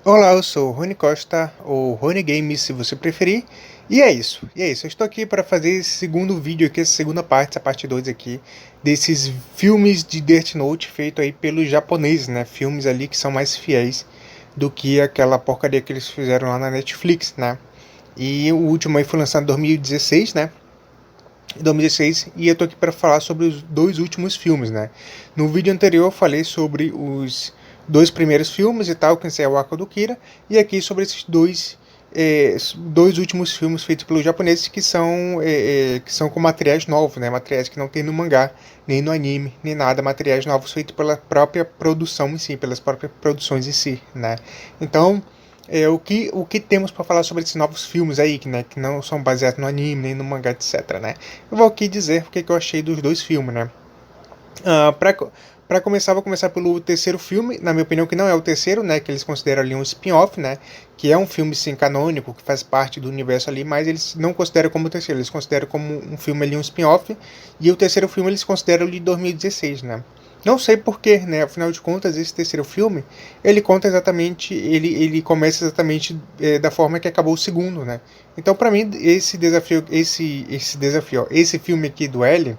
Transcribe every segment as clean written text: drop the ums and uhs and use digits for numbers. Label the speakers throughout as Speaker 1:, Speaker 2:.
Speaker 1: Olá, eu sou o Rony Costa, ou Rony Games, se você preferir. E é isso. Eu estou aqui para fazer esse segundo vídeo aqui, essa segunda parte, essa parte 2 aqui, desses filmes de Death Note feito aí pelos japoneses, né? Filmes ali que são mais fiéis do que aquela porcaria que eles fizeram lá na Netflix, né? E o último aí foi lançado em 2016, né? 2016, e eu tô aqui para falar sobre os dois últimos filmes, né? No vídeo anterior eu falei sobre os dois primeiros filmes e tal, que é o Arco do Kira, e aqui sobre esses dois últimos filmes feitos pelos japoneses que são com materiais novos, né? Materiais que não tem no mangá, nem no anime, nem nada, materiais novos feitos pela própria produção em si, pelas próprias produções em si, né? Então, o que temos para falar sobre esses novos filmes aí, que não são baseados no anime, nem no mangá, etc, né? Eu vou aqui dizer o que eu achei dos dois filmes, né? Uh, para começar, vou começar pelo terceiro filme, na minha opinião, que não é o terceiro, né? Que eles consideram ali um spin-off, né? Que é um filme, sim, canônico, que faz parte do universo ali, mas eles não consideram como o terceiro, eles consideram como um filme ali, um spin-off, e o terceiro filme eles consideram de 2016, né? Não sei porquê, né? Afinal de contas, esse terceiro filme, ele conta exatamente, ele começa exatamente da forma que acabou o segundo, né? Então, para mim, esse filme aqui do L,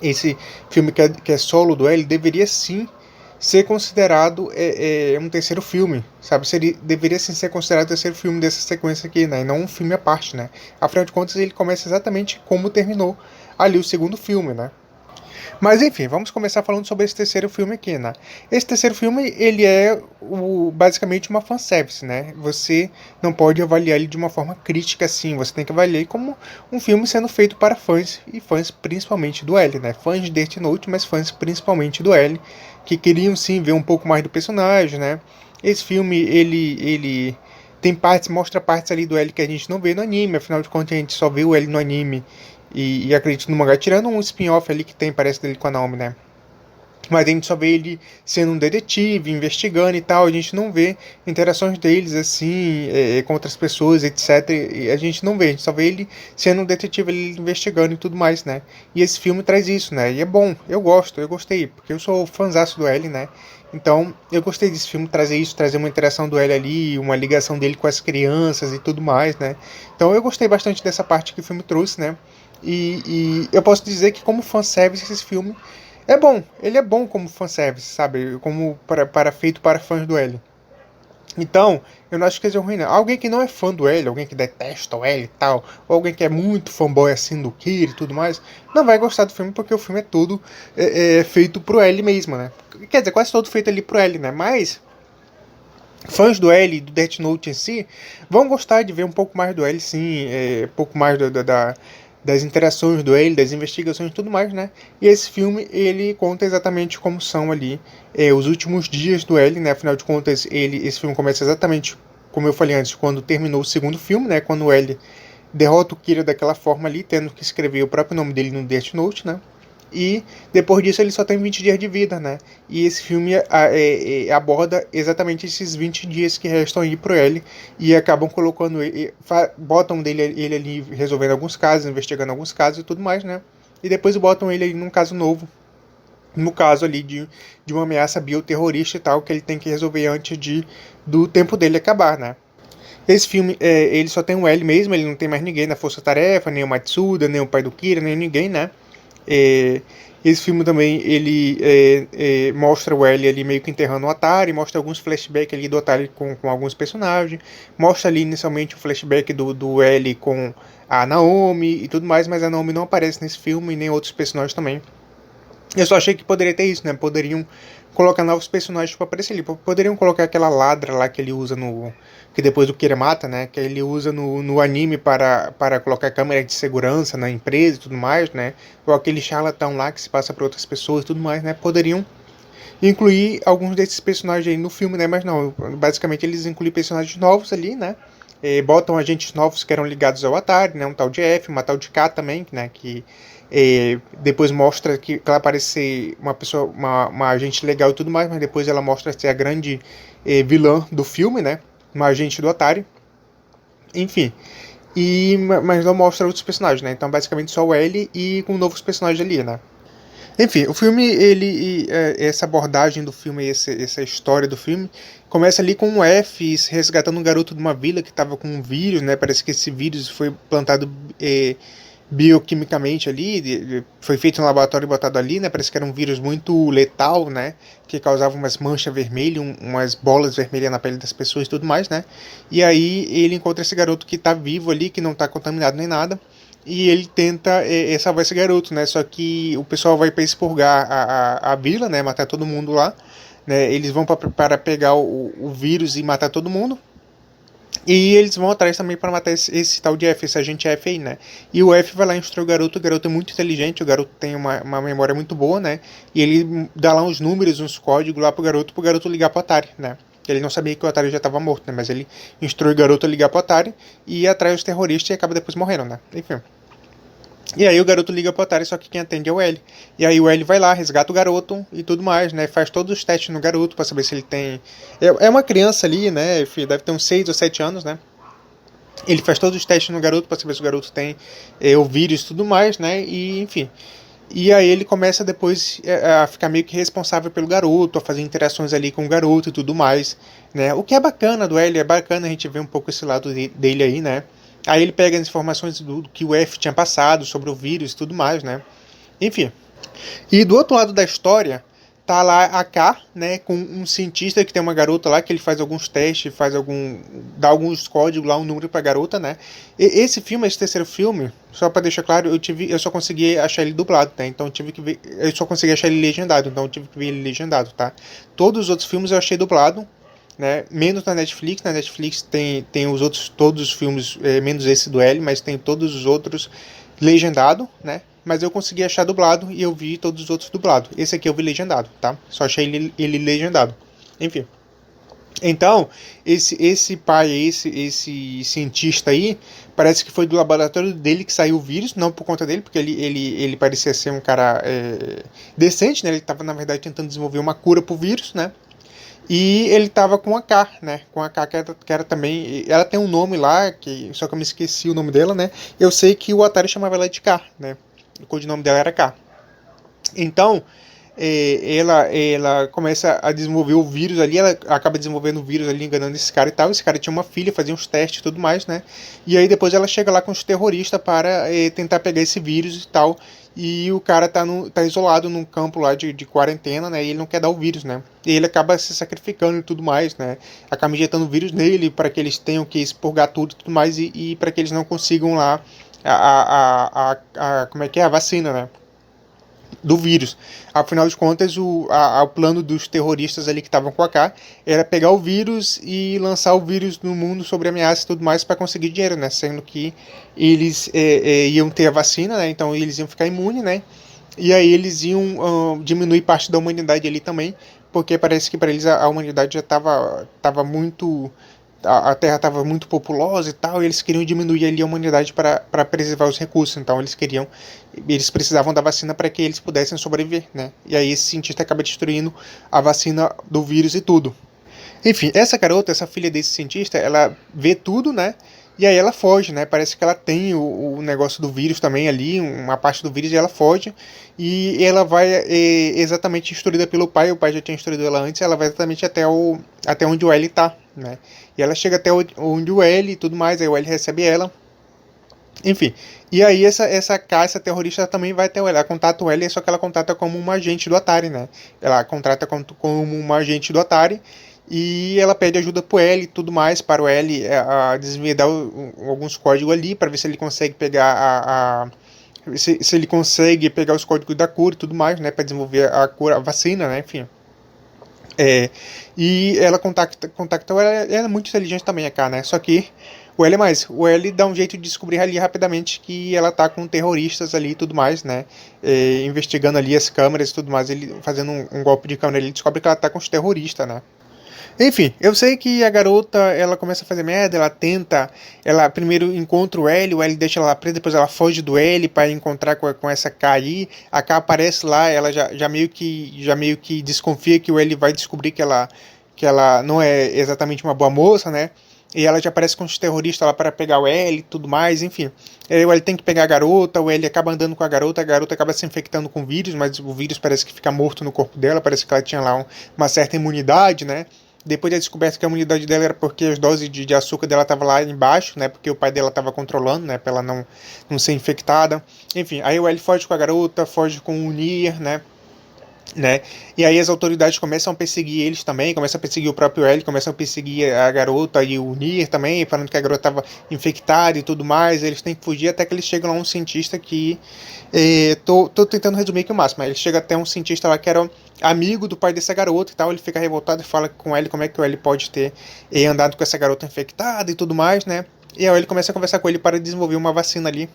Speaker 1: esse filme que é solo do L, deveria sim ser considerado um terceiro filme, sabe? Deveria sim ser considerado o terceiro filme dessa sequência aqui, né? E não um filme à parte, né? Afinal de contas, ele começa exatamente como terminou ali o segundo filme, né? Mas enfim, vamos começar falando sobre esse terceiro filme aqui, né? Esse terceiro filme, ele é basicamente uma fanservice, né? Você não pode avaliar ele de uma forma crítica assim, você tem que avaliar ele como um filme sendo feito para fãs, e fãs principalmente do L, né? Fãs de Death Note, mas fãs principalmente do L, que queriam sim ver um pouco mais do personagem, né? Esse filme, ele tem partes, mostra partes ali do L que a gente não vê no anime, afinal de contas a gente só vê o L no anime e acredito no mangá, tirando um spin-off ali que tem, parece dele com a Naomi, né? Mas a gente só vê ele sendo um detetive, investigando e tal. A gente não vê interações deles assim, com outras pessoas, etc. E a gente não vê, a gente só vê ele sendo um detetive, ele investigando e tudo mais, né? E esse filme traz isso, né? E é bom, eu gostei, porque eu sou fãzaço do L, né? Então, eu gostei desse filme trazer isso, trazer uma interação do L ali, uma ligação dele com as crianças e tudo mais, né? Então, eu gostei bastante dessa parte que o filme trouxe, né? E eu posso dizer que como fanservice esse filme é bom, ele é bom como fanservice, sabe? Como feito para fãs do L. Então, eu não acho que seja ruim, não. Alguém que não é fã do L, alguém que detesta o L e tal, ou alguém que é muito fanboy assim do Kira e tudo mais, não vai gostar do filme porque o filme é todo feito pro L mesmo, né? Quer dizer, quase todo feito ali pro L, né? Mas fãs do L e do Death Note em si vão gostar de ver um pouco mais do L, sim, um pouco mais das interações do L, das investigações e tudo mais, né? E esse filme, ele conta exatamente como são ali os últimos dias do L, né? Afinal de contas, esse filme começa exatamente, como eu falei antes, quando terminou o segundo filme, né? Quando o L derrota o Kira daquela forma ali, tendo que escrever o próprio nome dele no Death Note, né? E depois disso ele só tem 20 dias de vida, né? E esse filme aborda exatamente esses 20 dias que restam aí pro L e acabam colocando ele, botam ele ali resolvendo alguns casos, investigando alguns casos e tudo mais, né? E depois botam ele ali num caso novo, no caso ali de uma ameaça bioterrorista e tal, que ele tem que resolver antes do tempo dele acabar, né? Esse filme, ele só tem o L mesmo, ele não tem mais ninguém na Força Tarefa, nem o Matsuda, nem o pai do Kira, nem ninguém, né? É, esse filme também ele mostra o L ali meio que enterrando o Atari, mostra alguns flashbacks ali do Atari com alguns personagens, mostra ali inicialmente o flashback do L com a Naomi e tudo mais, mas a Naomi não aparece nesse filme e nem outros personagens também. Eu só achei que poderia ter isso, né? Poderiam colocar novos personagens para aparecer ali. Poderiam colocar aquela ladra lá que ele usa no. Que depois do Kira mata, né? Que ele usa no anime para colocar câmera de segurança na empresa e tudo mais, né? Ou aquele charlatão lá que se passa para outras pessoas e tudo mais, né? Poderiam incluir alguns desses personagens aí no filme, né? Mas não, basicamente eles incluem personagens novos ali, né? Botam agentes novos que eram ligados ao Atari, né? Um tal de F, uma tal de K também, né? Que depois mostra que ela parece ser uma pessoa, uma agente legal e tudo mais, mas depois ela mostra ser a grande vilã do filme, né? Uma agente do Atari. Enfim. Mas não mostra outros personagens, né? Então basicamente só o L e com novos personagens ali, né? Enfim, o filme, essa abordagem do filme, essa história do filme, Começa ali com o F resgatando um garoto de uma vila que estava com um vírus, né? Parece que esse vírus foi plantado bioquimicamente ali, foi feito no laboratório e botado ali, né? Parece que era um vírus muito letal, né? Que causava umas manchas vermelhas, umas bolas vermelhas na pele das pessoas e tudo mais, né? E aí ele encontra esse garoto que tá vivo ali, que não tá contaminado nem nada. E ele tenta salvar esse garoto, né? Só que o pessoal vai para expurgar a vila, né? Matar todo mundo lá. Né? Eles vão para pegar o vírus e matar todo mundo. E eles vão atrás também para matar esse tal de F, esse agente F aí, né? E o F vai lá instruir o garoto é muito inteligente, o garoto tem uma memória muito boa, né? E ele dá lá uns números, uns códigos lá pro garoto ligar pro Atari, né? Ele não sabia que o Atari já estava morto, né? Mas ele instrui o garoto a ligar pro Atari e atrai os terroristas e acaba depois morrendo, né? Enfim. E aí o garoto liga pro Atari, só que quem atende é o L. E aí o L vai lá, resgata o garoto e tudo mais, né? Faz todos os testes no garoto pra saber se ele tem... É uma criança ali, né? Deve ter uns 6 ou 7 anos, né? Ele faz todos os testes no garoto pra saber se o garoto tem o vírus e tudo mais, né? E, enfim... E aí ele começa depois a ficar meio que responsável pelo garoto, a fazer interações ali com o garoto e tudo mais, né? O que é bacana do L, é bacana a gente ver um pouco esse lado dele aí, né? Aí ele pega as informações do que o F tinha passado sobre o vírus e tudo mais, né? Enfim. E do outro lado da história, tá lá a K, né, com um cientista que tem uma garota lá, que ele faz alguns testes, dá alguns códigos lá, um número pra garota, né? Esse filme, esse terceiro filme, só pra deixar claro, eu só consegui achar ele dublado, tá? Então eu só consegui achar ele legendado, então eu tive que ver ele legendado, tá? Todos os outros filmes eu achei dublado, né? Menos na Netflix tem os outros, todos os filmes, menos esse do L, mas tem todos os outros legendado, né? Mas eu consegui achar dublado e eu vi todos os outros dublados. Esse aqui eu vi legendado, tá? Só achei ele legendado. Enfim. Então, esse pai, esse cientista aí, parece que foi do laboratório dele que saiu o vírus, não por conta dele, porque ele parecia ser um cara decente, né? Ele estava, na verdade, tentando desenvolver uma cura pro vírus, né? E ele tava com a K, né? Com a K que era também... Ela tem um nome lá, só que eu me esqueci o nome dela, né? Eu sei que o Atari chamava ela de K, né? O codinome dela era K. Então, ela começa a desenvolver o vírus ali, ela acaba desenvolvendo o vírus ali, enganando esse cara e tal. Esse cara tinha uma filha, fazia uns testes e tudo mais, né? E aí depois ela chega lá com os terroristas para tentar pegar esse vírus e tal. E o cara tá isolado num campo lá de quarentena, né? E ele não quer dar o vírus, né? E ele acaba se sacrificando e tudo mais, né? Acaba injetando o vírus nele para que eles tenham que expurgar tudo e tudo mais. E para que eles não consigam lá como é que é? A vacina, né? Do vírus. Afinal de contas, o plano dos terroristas ali que estavam com a K era pegar o vírus e lançar o vírus no mundo sobre ameaça e tudo mais para conseguir dinheiro, né? Sendo que eles iam ter a vacina, né? Então eles iam ficar imunes, né? E aí eles iam diminuir parte da humanidade ali também, porque parece que para eles a humanidade já estava muito... A Terra estava muito populosa e tal, e eles queriam diminuir ali a humanidade para preservar os recursos. Então eles precisavam da vacina para que eles pudessem sobreviver, né? E aí esse cientista acaba destruindo a vacina do vírus e tudo. Enfim, essa garota, essa filha desse cientista, ela vê tudo, né? E aí ela foge, né? Parece que ela tem o negócio do vírus também ali, uma parte do vírus, e ela foge. E ela vai exatamente instruída pelo pai, o pai já tinha instruído ela antes, ela vai exatamente até onde o L tá, né? E ela chega até onde o L e tudo mais, aí o L recebe ela. Enfim, e aí essa terrorista ela também vai até o L, ela contata o L, só que ela contata como uma agente do Atari, né? Ela contrata como uma agente do Atari, e ela pede ajuda pro L e tudo mais, para o L a desvendar alguns códigos ali, para ver se ele consegue pegar se ele consegue pegar os códigos da cura e tudo mais, né, para desenvolver a cura, a vacina, né, enfim. E ela contacta o L, ela é muito inteligente também, a K, né, só que o L dá um jeito de descobrir ali rapidamente que ela tá com terroristas ali e tudo mais, né, investigando ali as câmeras e tudo mais, ele fazendo um golpe de câmera, ele descobre que ela tá com os terroristas, né. Enfim, eu sei que a garota, ela começa a fazer merda, ela primeiro encontra o L deixa ela presa, depois ela foge do L para encontrar com essa K aí, a K aparece lá, ela já meio que desconfia que o L vai descobrir que ela não é exatamente uma boa moça, né? E ela já aparece com os terroristas lá para pegar o L e tudo mais, enfim. O L tem que pegar a garota, o L acaba andando com a garota acaba se infectando com o vírus, mas o vírus parece que fica morto no corpo dela, parece que ela tinha lá uma certa imunidade, né? Depois da descoberta que a imunidade dela era porque as doses de açúcar dela estavam lá embaixo, né? Porque o pai dela estava controlando, né? Pra ela não ser infectada. Enfim, aí o L foge com a garota, foge com o Nier, né? E aí as autoridades começam a perseguir eles também, começam a perseguir o próprio L, começam a perseguir a garota e o Nier também, falando que a garota estava infectada e tudo mais. Eles têm que fugir até que eles chegam lá um cientista que... tô tentando resumir aqui o máximo. Ele chega até um cientista lá que era amigo do pai dessa garota e tal. Ele fica revoltado e fala com ele como é que o L pode ter andado com essa garota infectada e tudo mais, né? E aí ele começa a conversar com ele para desenvolver uma vacina ali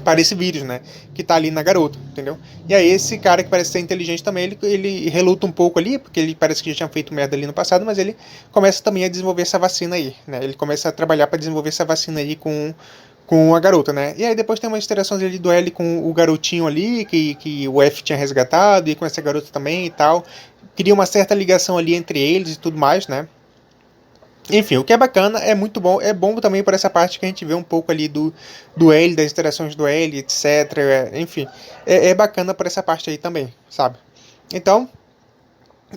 Speaker 1: para esse vírus, né? Que tá ali na garota, entendeu? E aí esse cara que parece ser inteligente também, ele reluta um pouco ali, porque ele parece que já tinha feito merda ali no passado, mas ele começa também a desenvolver essa vacina aí, né? Ele começa a trabalhar para desenvolver essa vacina aí com a garota, né? E aí depois tem umas interações ali do L com o garotinho ali, que o F tinha resgatado, e com essa garota também e tal. Cria uma certa ligação ali entre eles e tudo mais, né? Enfim, o que é bacana, é muito bom, é bom também por essa parte que a gente vê um pouco ali do L, das interações do L, etc. Enfim, é bacana por essa parte aí também, sabe? Então,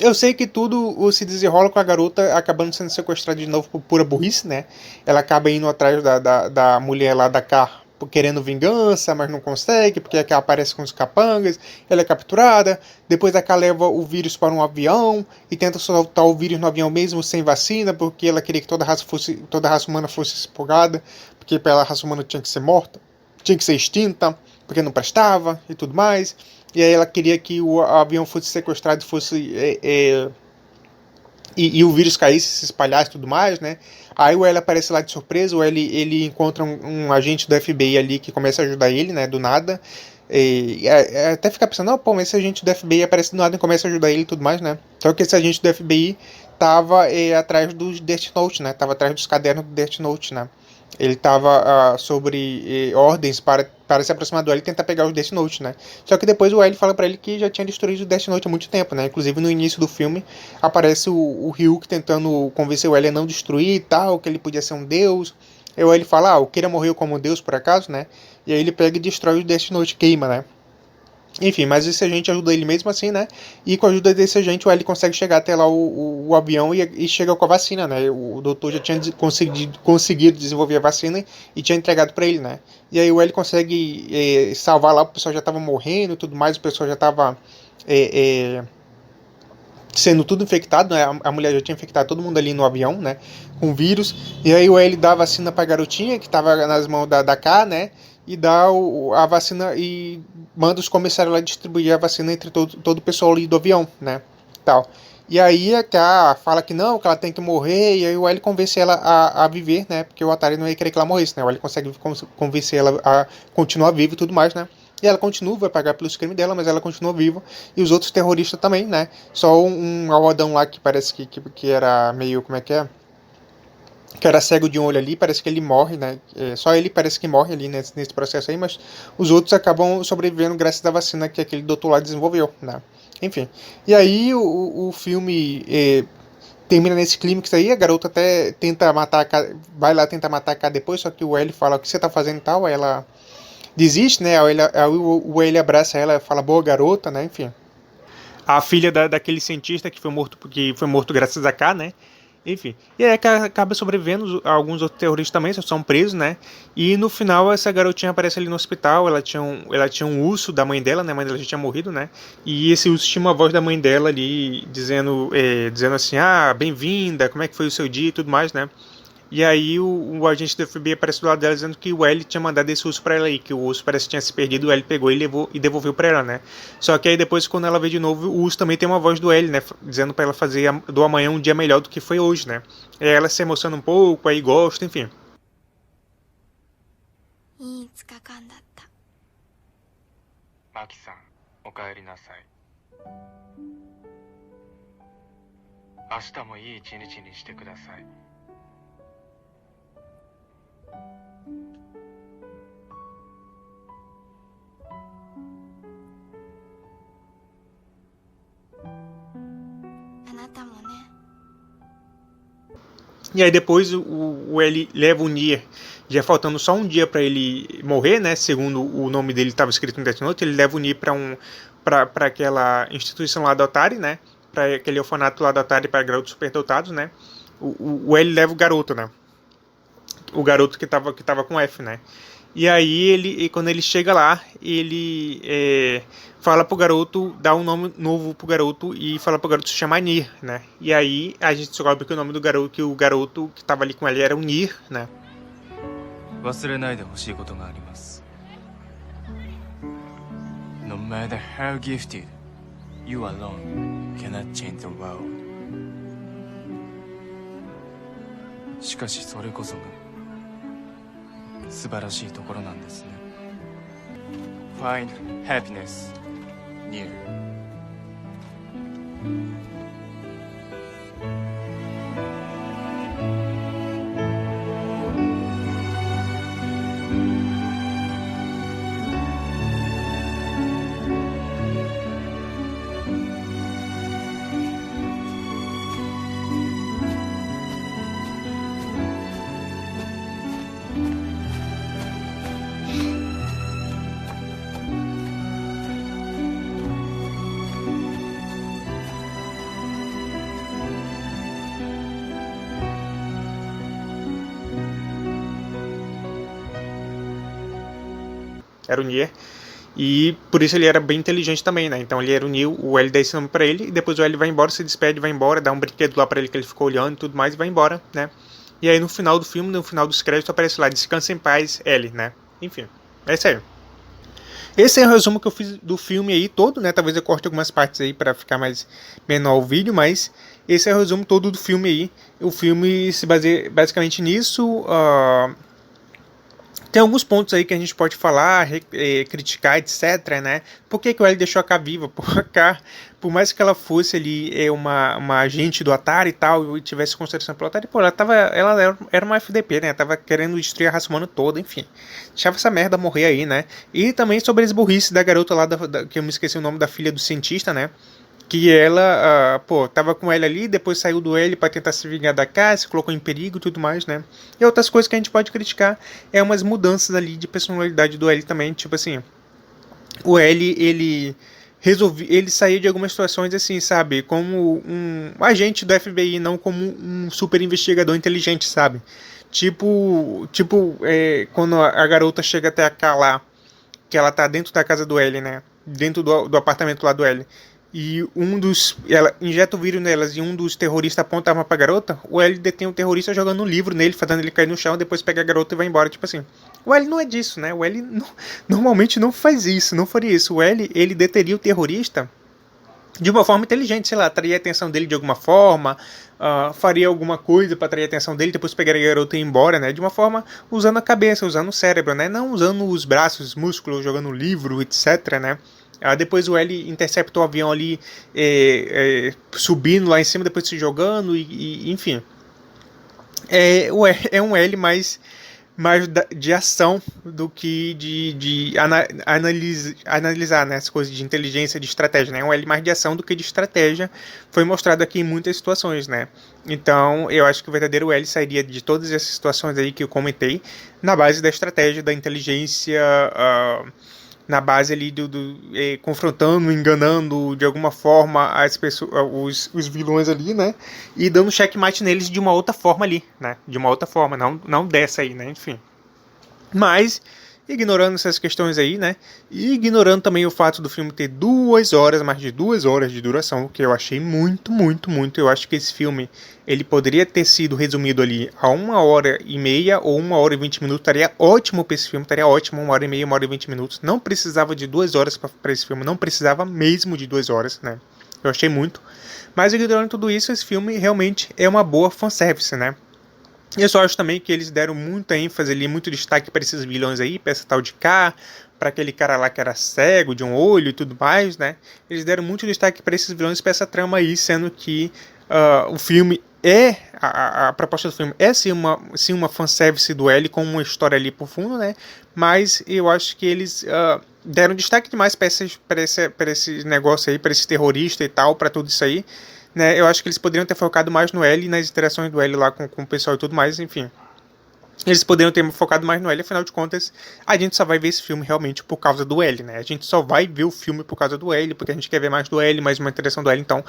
Speaker 1: eu sei que tudo se desenrola com a garota acabando sendo sequestrada de novo por pura burrice, né? Ela acaba indo atrás da mulher lá da K querendo vingança, mas não consegue, porque a K aparece com os capangas, ela é capturada, depois a K leva o vírus para um avião e tenta soltar o vírus no avião mesmo sem vacina, porque ela queria que toda a raça humana fosse expurgada, porque a raça humana tinha que ser morta, tinha que ser extinta, porque não prestava e tudo mais. E aí ela queria que o avião fosse sequestrado e fosse... E o vírus caísse, se espalhasse e tudo mais, né? Aí o L aparece lá de surpresa, o L ele encontra um agente do FBI ali que começa a ajudar ele, né? Do nada. Até ficar pensando, não, pô, mas esse agente do FBI aparece do nada e começa a ajudar ele e tudo mais, né? Só que esse agente do FBI tava atrás dos Death Note, né? Tava atrás dos cadernos do Death Note, né? Ele estava sobre ordens para se aproximar do L e tentar pegar os Death Note, né? Só que depois o L fala para ele que já tinha destruído o Death Note há muito tempo, né? Inclusive no início do filme aparece o Ryuk tentando convencer o L a não destruir e tal, que ele podia ser um deus. E o L fala, o Kira morreu como deus por acaso, né? E aí ele pega e destrói o Death Note, queima, né? Enfim, mas esse agente ajuda ele mesmo assim, né? E com a ajuda desse agente, o L consegue chegar até lá o avião e chega com a vacina, né? O doutor já tinha conseguido desenvolver a vacina e tinha entregado para ele, né? E aí o L consegue salvar lá, o pessoal já tava morrendo e tudo mais, o pessoal já tava sendo tudo infectado, né? A mulher já tinha infectado todo mundo ali no avião, né? Com vírus. E aí o L dá a vacina pra garotinha, que tava nas mãos da K, né? E dá a vacina e manda os comissários lá distribuir a vacina entre todo o pessoal ali do avião, né? Tal. E aí a K fala que não, que ela tem que morrer, e aí o L convence ela a viver, né? Porque o Atari não ia querer que ela morresse, né? O L consegue convencer ela a continuar viva e tudo mais, né? E ela continua, vai pagar pelos crimes dela, mas ela continua viva. E os outros terroristas também, né? Só um algodão lá que parece que era meio, como é? Que era cego de um olho ali, parece que ele morre, né? Só ele parece que morre ali nesse processo aí, mas os outros acabam sobrevivendo graças à vacina que aquele doutor lá desenvolveu, né? Enfim. E aí o filme termina nesse clímax aí, a garota até tenta matar a K, vai lá tentar matar a K depois, só que o L fala, o que você tá fazendo e tal, aí ela desiste, né? Aí o L abraça ela e fala, boa garota, né? Enfim. A filha daquele cientista que foi morto graças a K, né? Enfim, e aí acaba sobrevivendo, alguns outros terroristas também são presos, né? E no final essa garotinha aparece ali no hospital, ela tinha um urso da mãe dela, né? A mãe dela já tinha morrido, né? E esse urso tinha uma voz da mãe dela ali, dizendo assim, bem-vinda, como é que foi o seu dia e tudo mais, né? E aí o agente do FBI aparece do lado dela dizendo que o L tinha mandado esse urso pra ela aí, que o urso parece que tinha se perdido, o L pegou e levou e devolveu pra ela, né? Só que aí depois, quando ela vê de novo, o urso também tem uma voz do L, né? Dizendo pra ela fazer do amanhã um dia melhor do que foi hoje, né? E aí ela se emociona um pouco, aí gosta, enfim.
Speaker 2: いい5日間だった。
Speaker 3: マキさん、おかえりなさい。明日もいい一日にしてください。
Speaker 2: あなたもね。
Speaker 1: E aí depois o L leva o Nier, já faltando só um dia para ele morrer, né? Segundo o nome dele estava escrito no Death Note, ele leva o Nier para aquela instituição lá da Atari, né? pra aquele orfanato lá da Atari para garotos superdotados, né? O L leva o garoto, né? O garoto que tava com F, né? E aí, quando ele chega lá, ele fala pro garoto, dá um nome novo pro garoto e fala pro garoto se chamar Nir, né? E aí a gente descobre que o nome do garoto, que o garoto que tava ali com ele era o Nir, né?
Speaker 3: 忘れないでほしいことがあります。No matter how gifted, you alone cannot change the world. しかしそれこそが素晴らしいところなんですね。Find happiness near.
Speaker 1: era o Nier, e por isso ele era bem inteligente também, né? Então ele era o Neo, o L dá esse nome pra ele, e depois o L vai embora, se despede, vai embora, dá um brinquedo lá pra ele que ele ficou olhando e tudo mais, e vai embora, né? E aí no final do filme, no final dos créditos, aparece lá, descansa em paz, L, né? Enfim, é isso aí. Esse é o resumo que eu fiz do filme aí todo, né? Talvez eu corte algumas partes aí pra ficar mais menor o vídeo, mas esse é o resumo todo do filme aí. O filme se baseia basicamente nisso. Tem alguns pontos aí que a gente pode falar, criticar, etc, né? Por que o L deixou a K viva? Por mais que ela fosse ali uma agente do Atari e tal, e tivesse consideração pelo Atari, pô, ela era uma FDP, né? Tava querendo destruir a raça humana toda, enfim. Deixava essa merda morrer aí, né? E também sobre as burrices da garota lá, que eu me esqueci o nome da filha do cientista, né? Que ela, tava com ele ali, depois saiu do L pra tentar se vingar da K, se colocou em perigo e tudo mais, né? E outras coisas que a gente pode criticar é umas mudanças ali de personalidade do L também, tipo assim, o L, ele saía de algumas situações assim, sabe? Como um agente do FBI, não como um super investigador inteligente, sabe? Tipo, quando a garota chega até a K lá, que ela tá dentro da casa do L, né? Dentro do apartamento lá do L. E ela injeta o vírus nelas e um dos terroristas aponta a arma pra garota, o L detém o terrorista jogando um livro nele, fazendo ele cair no chão, depois pega a garota e vai embora, tipo assim. O L não é disso, né? O L normalmente não faz isso, não faria isso. O L, ele deteria o terrorista de uma forma inteligente, sei lá, atrair a atenção dele de alguma forma, faria alguma coisa para atrair a atenção dele, depois pegaria a garota e ir embora, né? De uma forma usando a cabeça, usando o cérebro, né? Não usando os braços, os músculos, jogando livro, etc, né? Depois o L intercepta o avião ali, subindo lá em cima, depois se jogando, enfim. É um L mais de ação do que de analisar, né, as coisas de inteligência, de estratégia, né? É um L mais de ação do que de estratégia. Foi mostrado aqui em muitas situações, né? Então eu acho que o verdadeiro L sairia de todas essas situações aí que eu comentei na base da estratégia, da inteligência, na base ali confrontando, enganando de alguma forma as pessoas, os vilões ali, né? E dando checkmate neles de uma outra forma ali, né? De uma outra forma, não dessa aí, né? Enfim. Mas, ignorando essas questões aí, né? E ignorando também o fato do filme ter 2 horas, mais de 2 horas de duração, o que eu achei muito. Eu acho que esse filme, ele poderia ter sido resumido ali a 1h30 ou 1h20 minutos. Estaria ótimo para esse filme, estaria ótimo, 1h30, 1h20 minutos. Não precisava de 2 horas para esse filme, não precisava mesmo de 2 horas, né? Eu achei muito. Mas ignorando tudo isso, esse filme realmente é uma boa fanservice, né? Eu só acho também que eles deram muita ênfase ali, muito destaque para esses vilões aí, para essa tal de K, para aquele cara lá que era cego, de um olho e tudo mais, né? Eles deram muito destaque para esses vilões, para essa trama aí, sendo que o filme a proposta do filme é sim uma fanservice do L, com uma história ali por fundo, né? Mas eu acho que eles deram destaque demais para esse negócio aí, para esse terrorista e tal, para tudo isso aí. Né, eu acho que eles poderiam ter focado mais no L e nas interações do L lá com o pessoal e tudo mais, enfim. Eles poderiam ter focado mais no L, afinal de contas, a gente só vai ver esse filme realmente por causa do L, né? A gente só vai ver o filme por causa do L, porque a gente quer ver mais do L, mais uma interação do L. Então,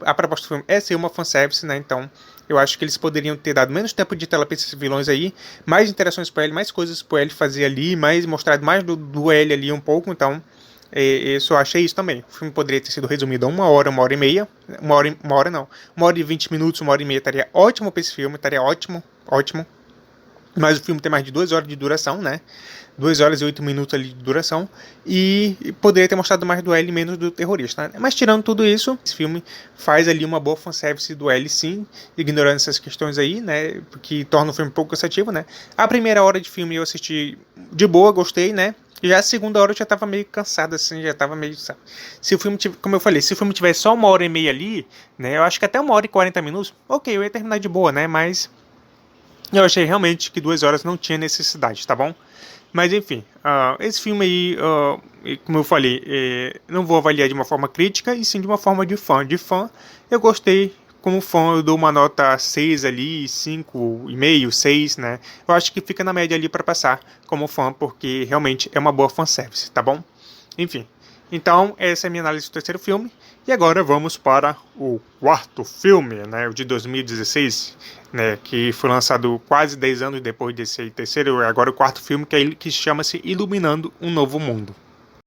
Speaker 1: a proposta do filme é ser uma fanservice, né? Então, eu acho que eles poderiam ter dado menos tempo de tela pra esses vilões aí, mais interações pro L, mais coisas pro L fazer ali, mostrado mais do L ali um pouco. Então, eu achei isso também. O filme poderia ter sido resumido a 1 hora e meia. 1 hora não. 1 hora e 20 minutos, 1 hora e meia estaria ótimo pra esse filme, estaria ótimo, ótimo. Mas o filme tem mais de 2 horas de duração, né? 2 horas e 8 minutos ali de duração. E poderia ter mostrado mais do L e menos do terrorista, né? Mas tirando tudo isso, esse filme faz ali uma boa fanservice do L, sim. Ignorando essas questões aí, né? Que torna o filme um pouco cansativo, né? A primeira hora de filme eu assisti de boa, gostei, né? Já a segunda hora eu já tava meio cansado, assim, já tava meio, sabe? Se o filme, como eu falei, se o filme tivesse só 1 hora e meia ali, né? Eu acho que até 1 hora e 40 minutos, ok, eu ia terminar de boa, né? Mas eu achei realmente que 2 horas não tinha necessidade, tá bom? Mas enfim, esse filme aí, como eu falei, não vou avaliar de uma forma crítica, e sim de uma forma de fã. De fã, eu gostei. Como fã, eu dou uma nota 6 ali, 5,5, 6, né? Eu acho que fica na média ali para passar como fã, porque realmente é uma boa fanservice, tá bom? Enfim, então essa é a minha análise do terceiro filme. E agora vamos para o quarto filme, né, o de 2016, né, que foi lançado quase 10 anos depois desse terceiro, agora o quarto filme, que chama-se Iluminando um Novo Mundo.